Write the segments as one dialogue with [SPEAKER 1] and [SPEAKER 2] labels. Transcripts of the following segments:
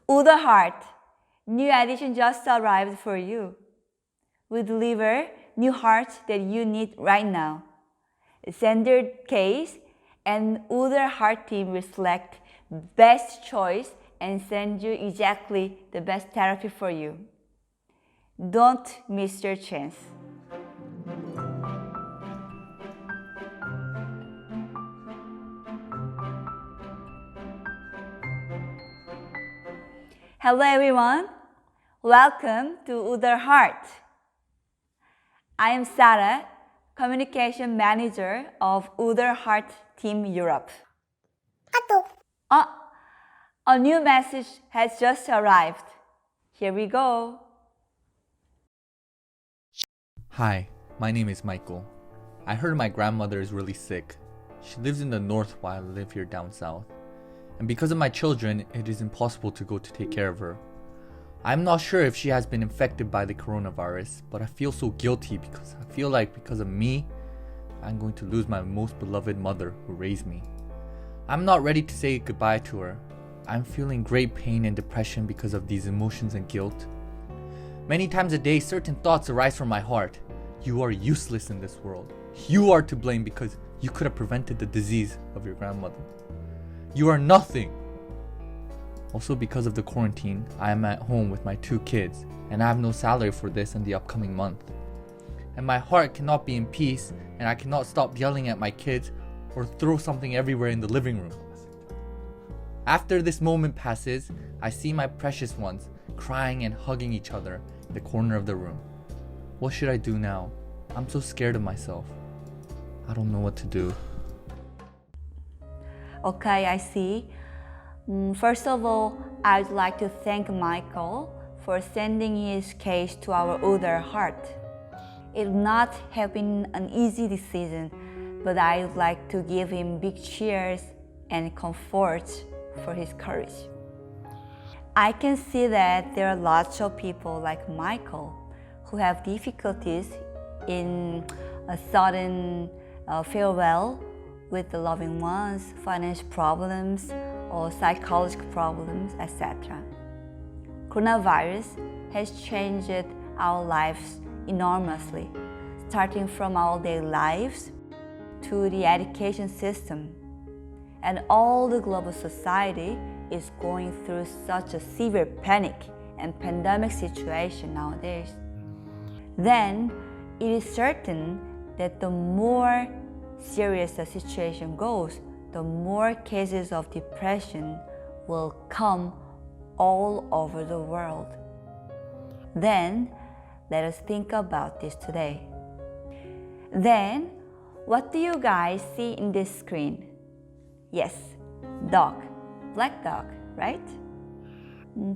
[SPEAKER 1] Uder Heart, new edition just arrived for you. We deliver new hearts that you need right now. Standard case and Uder Heart team will select best choice and send you exactly the best therapy for you. Don't miss your chance. Hello everyone, welcome to Uder Heart. I am Sarah, Communication Manager of Uder Heart Team Europe. A new message has just arrived. Here we go.
[SPEAKER 2] Hi, my name is Michael. I heard my grandmother is really sick. She lives in the north while I live here down south. And because of my children, it is impossible to go to take care of her. I'm not sure if she has been infected by the coronavirus, but I feel so guilty because I feel like because of me, I'm going to lose my most beloved mother who raised me. I'm not ready to say goodbye to her. I'm feeling great pain and depression because of these emotions and guilt. Many times a day, certain thoughts arise from my heart. You are useless in this world. You are to blame because you could have prevented the disease of your grandmother. You are nothing. Also, because of the quarantine, I am at home with my 2 kids and I have no salary for this in the upcoming month. And my heart cannot be in peace and I cannot stop yelling at my kids or throw something everywhere in the living room. After this moment passes, I see my precious ones crying and hugging each other in the corner of the room. What should I do now? I'm so scared of myself. I don't know what to do.
[SPEAKER 1] Okay, I see. First of all, I'd like to thank Michael for sending his case to our Uder Heart. It not have been an easy decision, but I'd like to give him big cheers and comfort for his courage. I can see that there are lots of people like Michael who have difficulties in a sudden farewell with the loving ones, financial problems, or psychological problems, etc. Coronavirus has changed our lives enormously, starting from our daily lives to the education system. And all the global society is going through such a severe panic and pandemic situation nowadays. Then it is certain that the more serious the situation goes, the more cases of depression will come all over the world. Then, let us think about this today. Then, what do you guys see in this screen? Yes, dog, black dog, right?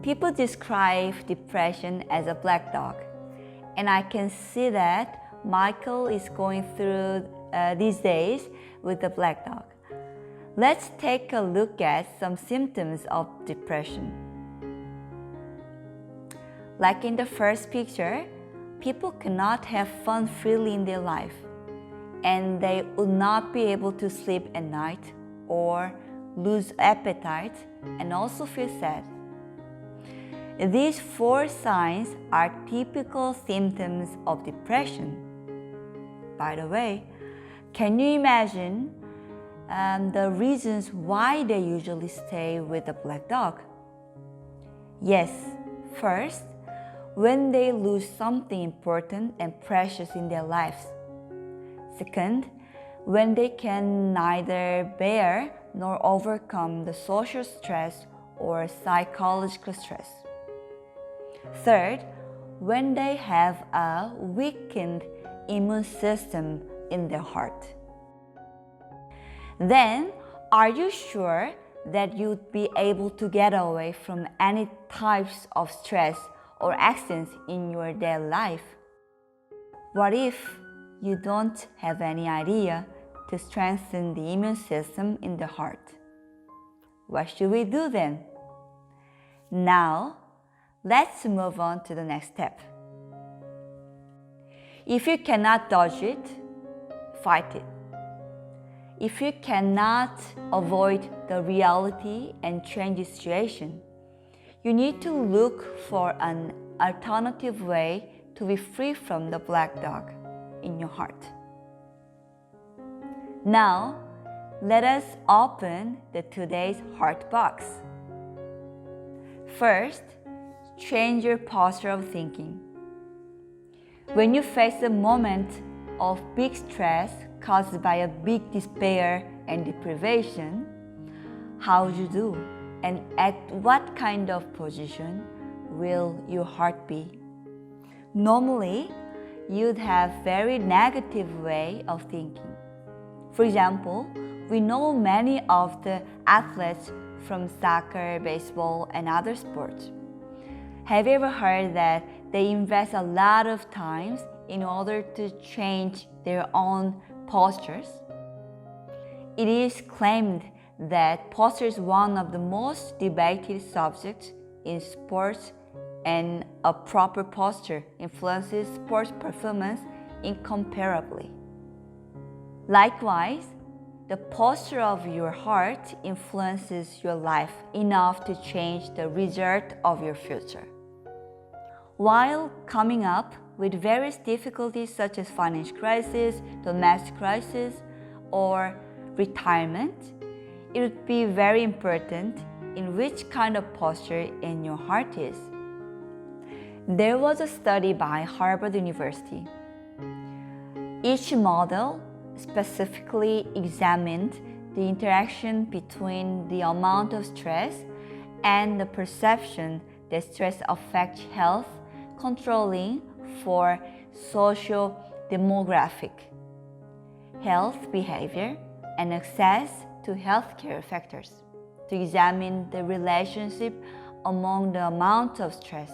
[SPEAKER 1] People describe depression as a black dog, and I can see that Michael is going through these days with the black dog. Let's take a look at some symptoms of depression. Like in the first picture, people cannot have fun freely in their life, and they would not be able to sleep at night or lose appetite and also feel sad. These 4 signs are typical symptoms of depression. By the way, can you imagine the reasons why they usually stay with the black dog? Yes, first, when they lose something important and precious in their lives. Second, when they can neither bear nor overcome the social stress or psychological stress. Third, when they have a weakened immune system in their heart. Then, are you sure that you'd be able to get away from any types of stress or accidents in your daily life? What if you don't have any idea to strengthen the immune system in the heart? What should we do then? Now, let's move on to the next step. If you cannot dodge it, fight it. If you cannot avoid the reality and change the situation, You need to look for an alternative way to be free from the black dog in your heart. Now, let us open today's heart box. First, change your posture of thinking. When you face a moment of big stress caused by a big despair and deprivation, how would you do? And at what kind of position will your heart be? Normally, you'd have very negative way of thinking. For example, we know many of the athletes from soccer, baseball, and other sports. Have you ever heard that they invest a lot of time in order to change their own postures? It is claimed that posture is one of the most debated subjects in sports, and a proper posture influences sports performance incomparably. Likewise, the posture of your heart influences your life enough to change the result of your future. While coming up with various difficulties such as financial crisis, domestic crisis, or retirement, it would be very important in which kind of posture in your heart is. There was a study by Harvard University. Each model specifically examined the interaction between the amount of stress and the perception that stress affects health, controlling for socio-demographic, health behavior, and access to healthcare factors to examine the relationship among the amount of stress,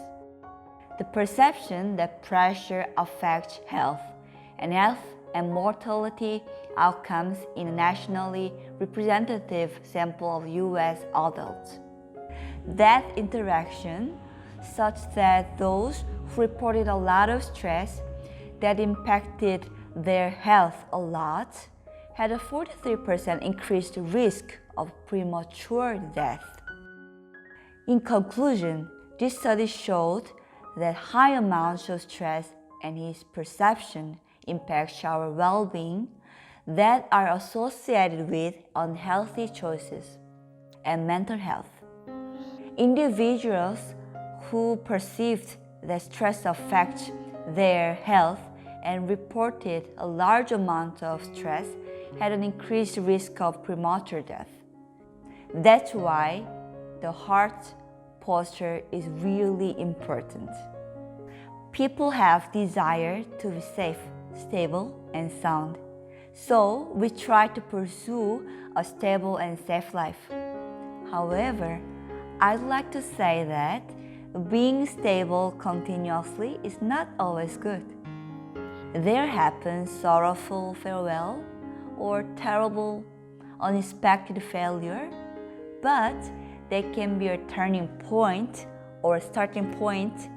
[SPEAKER 1] the perception that pressure affects health, and mortality outcomes in a nationally representative sample of US adults. That interaction, such that those who reported a lot of stress that impacted their health a lot, had a 43% increased risk of premature death. In conclusion, this study showed that high amounts of stress and its perception impacts our well-being that are associated with unhealthy choices and mental health. Individuals who perceived that stress affects their health and reported a large amount of stress had an increased risk of premature death. That's why the heart posture is really important. People have desire to be safe, stable, and sound. So we try to pursue a stable and safe life. However, I'd like to say that being stable continuously is not always good. There happens sorrowful farewell or terrible, unexpected failure, but they can be a turning point or a starting point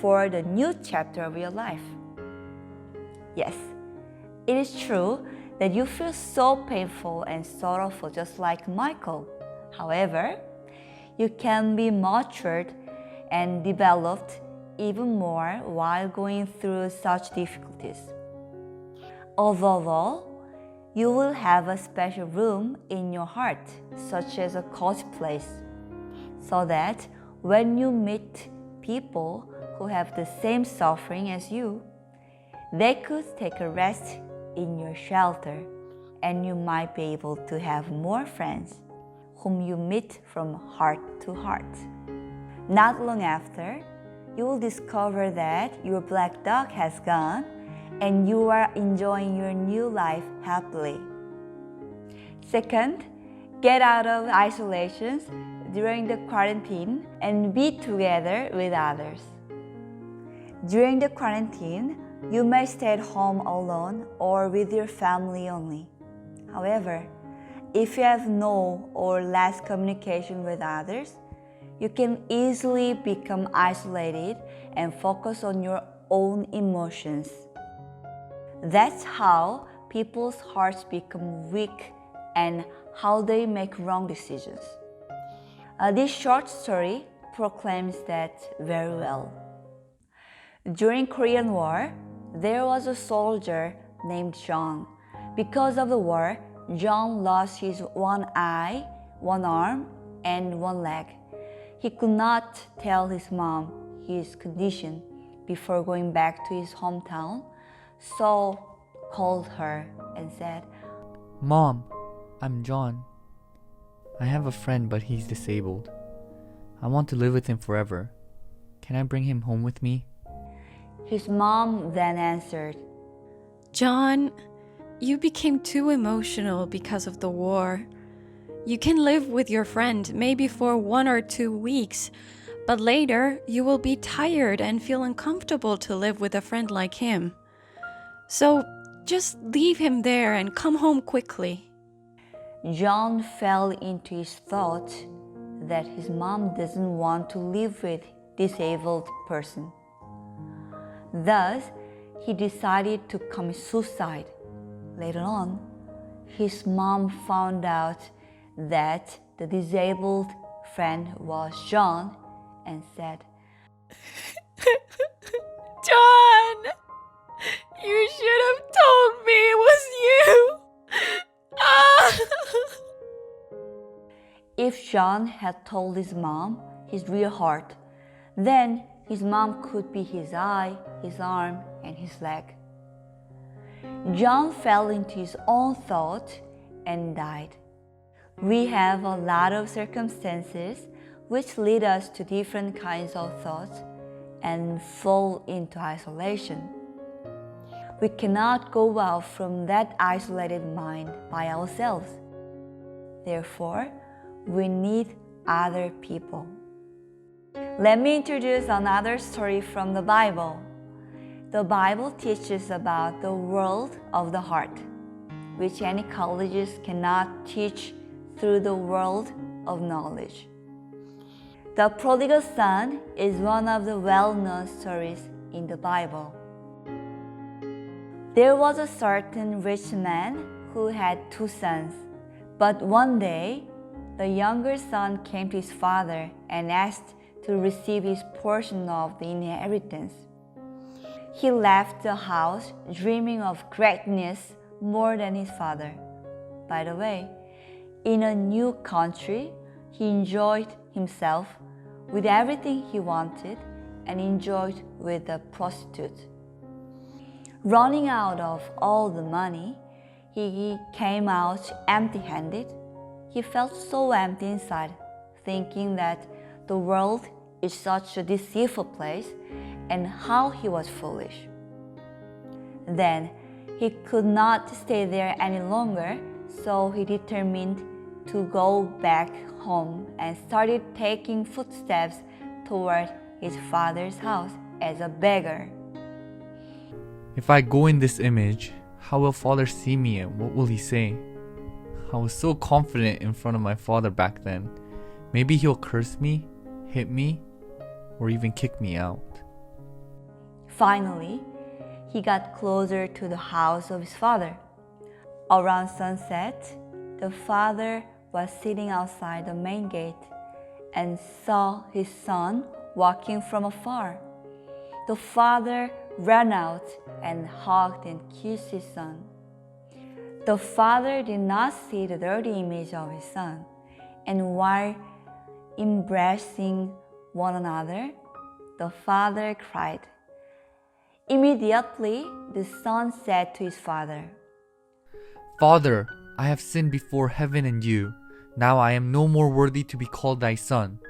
[SPEAKER 1] for the new chapter of your life. Yes, it is true that you feel so painful and sorrowful just like Michael. However, you can be matured and developed even more while going through such difficulties. Above all, you will have a special room in your heart, such as a cozy place, so that when you meet people who have the same suffering as you, they could take a rest in your shelter, and you might be able to have more friends whom you meet from heart to heart. Not long after, you will discover that your black dog has gone and you are enjoying your new life happily. Second, get out of isolations during the quarantine and be together with others. During the quarantine, you may stay at home alone or with your family only. However, if you have no or less communication with others, you can easily become isolated and focus on your own emotions. That's how people's hearts become weak and how they make wrong decisions. This short story proclaims that very well. During Korean War, there was a soldier named John. Because of the war, John lost his one eye, one arm, and one leg. He could not tell his mom his condition before going back to his hometown, so called her and said,
[SPEAKER 3] Mom, I'm John. I have a friend, but he's disabled. I want to live with him forever. Can I bring him home with me?
[SPEAKER 1] His mom then answered,
[SPEAKER 4] John, you became too emotional because of the war. You can live with your friend maybe for 1 or 2 weeks, but later you will be tired and feel uncomfortable to live with a friend like him. So just leave him there and come home quickly.
[SPEAKER 1] John fell into his thought that his mom doesn't want to live with disabled person. Thus, he decided to commit suicide. Later on, his mom found out that the disabled friend was John and said,
[SPEAKER 4] John, you should have told me it was you.
[SPEAKER 1] If John had told his mom his real heart, then his mom could be his eye, his arm, and his leg. John fell into his own thought and died. We have a lot of circumstances which lead us to different kinds of thoughts and fall into isolation. We cannot go out from that isolated mind by ourselves. Therefore, we need other people. Let me introduce another story from the Bible. The Bible teaches about the world of the heart, which any colleges cannot teach through the world of knowledge. The prodigal son is one of the well-known stories in the Bible. There was a certain rich man who had 2 sons, but one day the younger son came to his father and asked to receive his portion of the inheritance. He left the house dreaming of greatness more than his father. By the way, in a new country, he enjoyed himself with everything he wanted and enjoyed with a prostitute. Running out of all the money, he came out empty-handed. He felt so empty inside, thinking that the world is such a deceitful place and how he was foolish. Then he could not stay there any longer, so he determined to go back home and started taking footsteps toward his father's house as a beggar.
[SPEAKER 3] If I go in this image, how will father see me and what will he say? I was so confident in front of my father back then. Maybe he'll curse me, hit me, or even kick me out.
[SPEAKER 1] Finally, he got closer to the house of his father. Around sunset, the father was sitting outside the main gate and saw his son walking from afar. The father ran out and hugged and kissed his son. The father did not see the dirty image of his son, and while embracing one another, the father cried. Immediately, the son said to his father,
[SPEAKER 3] Father, I have sinned before heaven and you. Now I am no more worthy to be called thy son.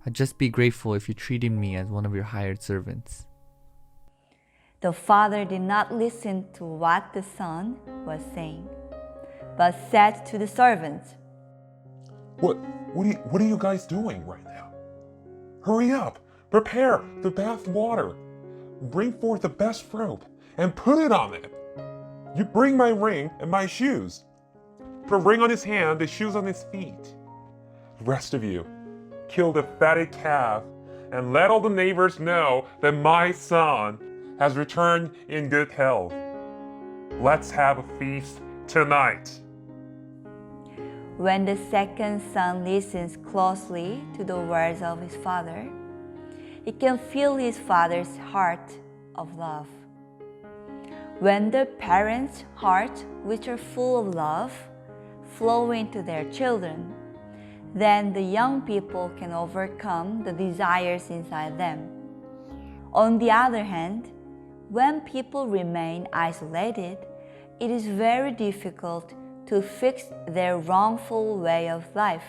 [SPEAKER 3] I'd just be grateful if you treated me as one of your hired servants.
[SPEAKER 1] The father did not listen to what the son was saying, but said to the servants,
[SPEAKER 5] What are you guys doing right now? Hurry up! Prepare the bath water. Bring forth the best robe and put it on it. You bring my ring and my shoes. Put a ring on his hand, the shoes on his feet. The rest of you, kill the fatted calf and let all the neighbors know that my son has returned in good health. Let's have a feast tonight.
[SPEAKER 1] when the second son listens closely to the words of his father, he can feel his father's heart of love. When the parents' hearts, which are full of love, flow into their children, then the young people can overcome the desires inside them. On the other hand, when people remain isolated, it is very difficult to fix their wrongful way of life.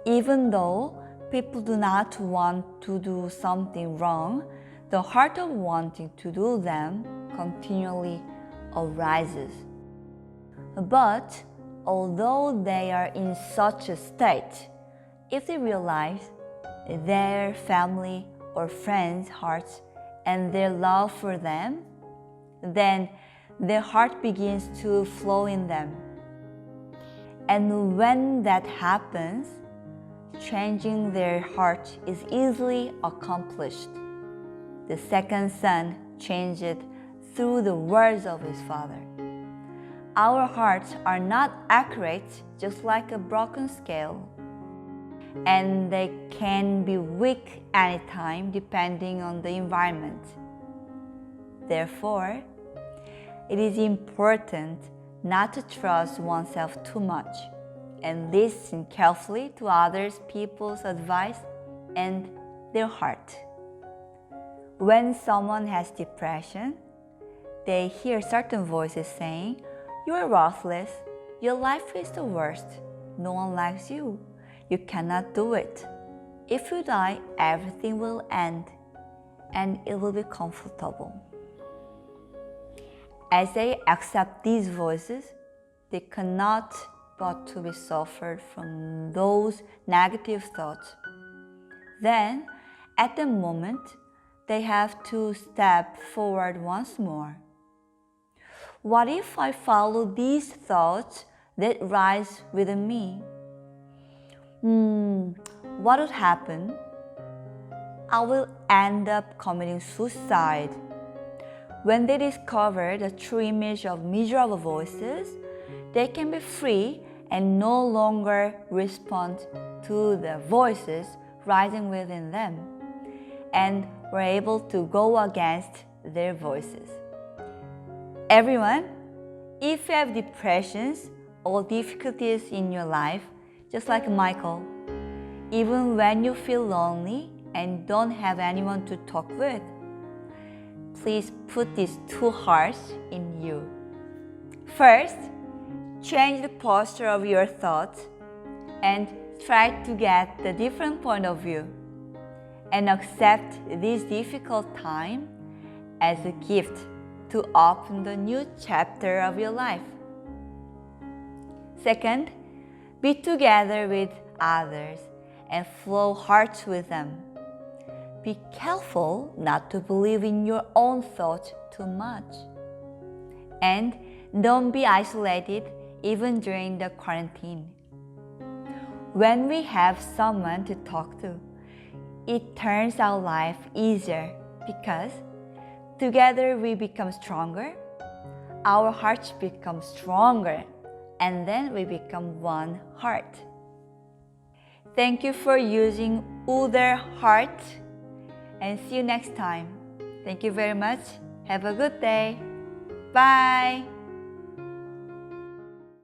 [SPEAKER 1] Even though people do not want to do something wrong, the heart of wanting to do them continually arises. But although they are in such a state, if they realize their family or friends' hearts and their love for them, then their heart begins to flow in them. And when that happens, changing their heart is easily accomplished. The second son changed it through the words of his father. Our hearts are not accurate, just like a broken scale, and they can be weak anytime depending on the environment. Therefore, it is important not to trust oneself too much and listen carefully to others people's advice and their heart. When someone has depression, they hear certain voices saying, "You are worthless, your life is the worst, no one likes you, you cannot do it. If you die, everything will end and it will be comfortable." As they accept these voices, they cannot but to be suffered from those negative thoughts. Then, at the moment, they have to step forward once more. What if I follow these thoughts that rise within me? What would happen? I will end up committing suicide. When they discover the true image of miserable voices, they can be free and no longer respond to the voices rising within them, and were able to go against their voices. Everyone, if you have depressions or difficulties in your life, just like Michael, even when you feel lonely and don't have anyone to talk with, please put these two hearts in you. First, change the posture of your thoughts and try to get the different point of view, and accept this difficult time as a gift to open the new chapter of your life. Second, be together with others and flow hearts with them. Be careful not to believe in your own thoughts too much. And don't be isolated even during the quarantine. When we have someone to talk to, it turns our life easier because together we become stronger, our hearts become stronger, and then we become one heart. Thank you for using Uder heart, and see you next time. Thank you very much. Have a good day. Bye.